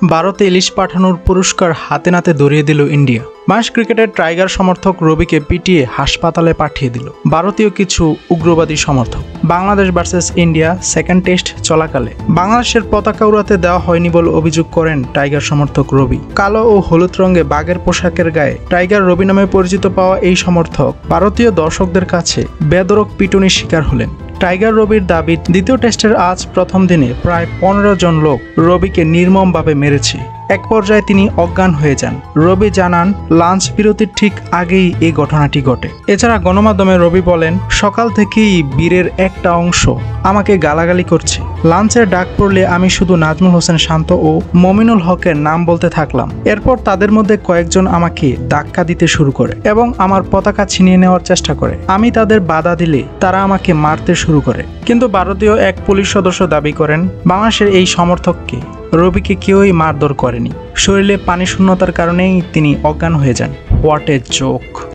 ভারতে ইলিশ পাঠানোর পুরস্কার হাতে নাতে ধরিয়ে দিল ইন্ডিয়া। বাংলাদেশ ক্রিকেটের টাইগার সমর্থক রবিকে পিটিয়ে হাসপাতালে পাঠিয়ে দিল ভারতীয় কিছু উগ্রবাদী সমর্থক। Bangladesh versus India second test চলাকালে বাংলাদেশের পতাকা উড়াতে দেওয়া হয়নি বলে অভিযোগ করেন টাইগার সমর্থক রবি। কালো ও হলুদ রঙে বাঘের পোশাকের গায়ে টাইগার রবি নামে পরিচিত পাওয়া এই সমর্থক ভারতীয় দর্শকদের কাছে বেধড়ক পিটুনির শিকার হলেন। টাইগার রবির দাবি, দ্বিতীয় টেস্টের আজ প্রথম দিনে প্রায় 15 জন লোক রবিকে নির্মমভাবে মেরেছে। এক পর্যায়ে তিনি অজ্ঞান হয়ে যান। রবি জানান, লাঞ্চ বিরতির ঠিক আগেই এই ঘটনাটি ঘটে। এছাড়া গণমাধ্যমে রবি বলেন, সকাল থেকেই বীরের একটা অংশ আমাকে গালাগালি করছে। লাঞ্চের ডাক পড়লে আমি শুধু নাজমুল হোসেন শান্ত ও মমিনুল হকের নাম বলতে থাকলাম। এরপর তাদের মধ্যে কয়েকজন আমাকে ধাক্কা দিতে শুরু করে এবং আমার পতাকা ছিনিয়ে নেওয়ার চেষ্টা করে। আমি তাদের বাধা দিলে তারা আমাকে মারতে শুরু করে। কিন্তু ভারতীয় এক পুলিশ সদস্য দাবি করেন, বাংলাদেশের এই সমর্থককে রবিকে কেউই মারধর করেনি। শরীরে পানি শূন্যতার কারণেই তিনি অজ্ঞান হয়ে যান। What a joke.